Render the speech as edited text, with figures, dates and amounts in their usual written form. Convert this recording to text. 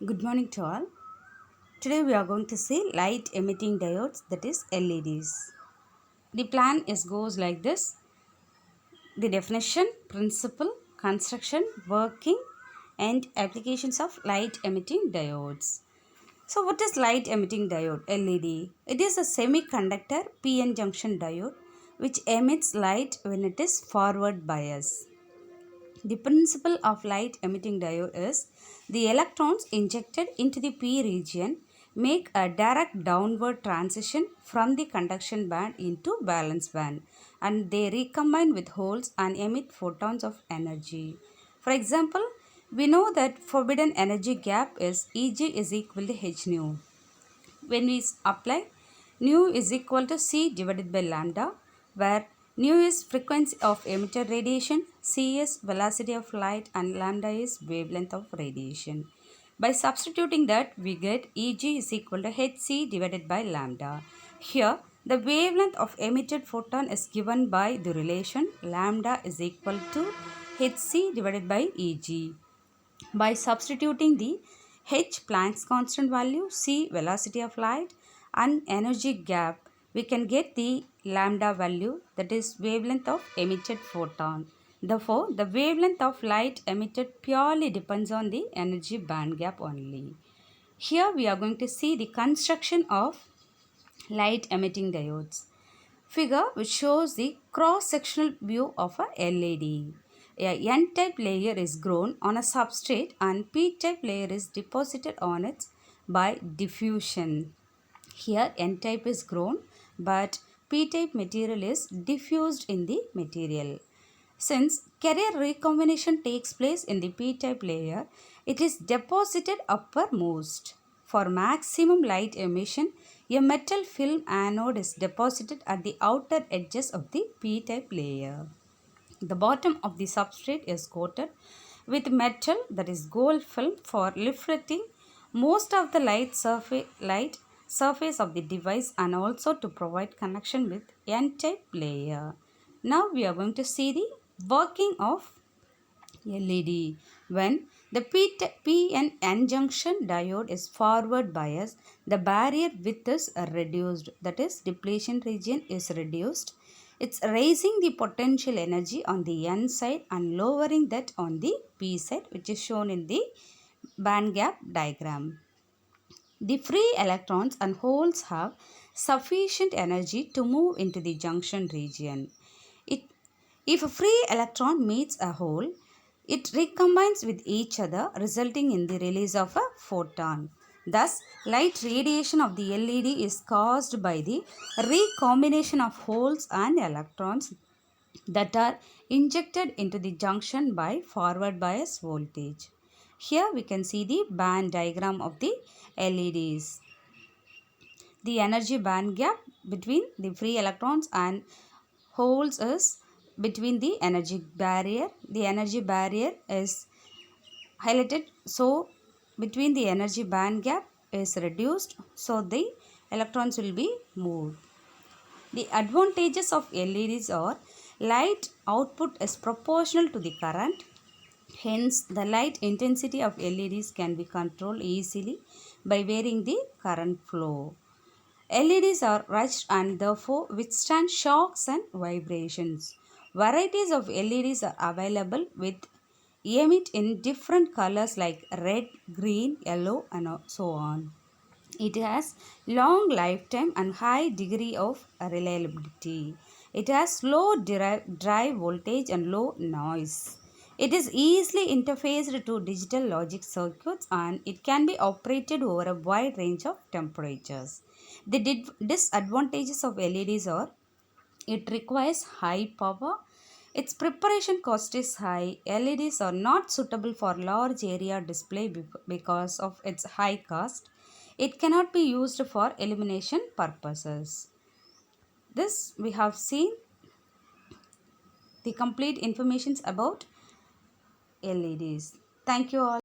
Good morning to all. Today we are going to see light emitting diodes, that is LEDs. The plan goes like this: the definition, principle, construction, working, and applications of light emitting diodes. So, what is light emitting diode LED? It is a semiconductor PN junction diode which emits light when it is forward bias. The principle of light emitting diode is the electrons injected into the P region make a direct downward transition from the conduction band into valence band, and they recombine with holes and emit photons of energy. For example, we know that forbidden energy gap is Eg is equal to h nu. When we apply nu is equal to C divided by lambda, where nu is frequency of emitted radiation, C is velocity of light, and lambda is wavelength of radiation. By substituting that, we get Eg is equal to hc divided by lambda. Here, the wavelength of emitted photon is given by the relation lambda is equal to hc divided by Eg. By substituting the h Planck's constant value, c velocity of light, and energy gap, we can get the lambda value, that is wavelength of emitted photon. Therefore, the wavelength of light emitted purely depends on the energy band gap only. Here we are going to see the construction of light emitting diodes. Figure which shows the cross-sectional view of a LED. A N-type layer is grown on a substrate and P-type layer is deposited on it by diffusion. Here N-type is grown but P-type material is diffused in the material. Since carrier recombination takes place in the P-type layer, it is deposited uppermost. For maximum light emission, a metal film anode is deposited at the outer edges of the P-type layer. The bottom of the substrate is coated with metal, that is gold film, for reflecting most of the light surface of the device and also to provide connection with N-type layer. Now we are going to see the working of LED. When the PN junction diode is forward biased, the barrier width is reduced, that is depletion region is reduced. It's raising the potential energy on the N side and lowering that on the P side, which is shown in the band gap diagram. The free electrons and holes have sufficient energy to move into the junction region. If a free electron meets a hole, it recombines with each other, resulting in the release of a photon. Thus, light radiation of the LED is caused by the recombination of holes and electrons that are injected into the junction by forward bias voltage. Here we can see the band diagram of the LEDs. The energy band gap between the free electrons and holes is between the energy barrier. The energy barrier is highlighted, so between the energy band gap is reduced, so the electrons will be moved. The advantages of LEDs are light output is proportional to the current. Hence, the light intensity of LEDs can be controlled easily by varying the current flow. LEDs are rugged and therefore withstand shocks and vibrations. Varieties of LEDs are available with emit in different colors like red, green, yellow, and so on. It has long lifetime and high degree of reliability. It has low drive voltage and low noise. It is easily interfaced to digital logic circuits and it can be operated over a wide range of temperatures. The disadvantages of LEDs are it requires high power. Its preparation cost is high. LEDs are not suitable for large area display because of its high cost. It cannot be used for illumination purposes. This we have seen the complete information about LEDs. Thank you all.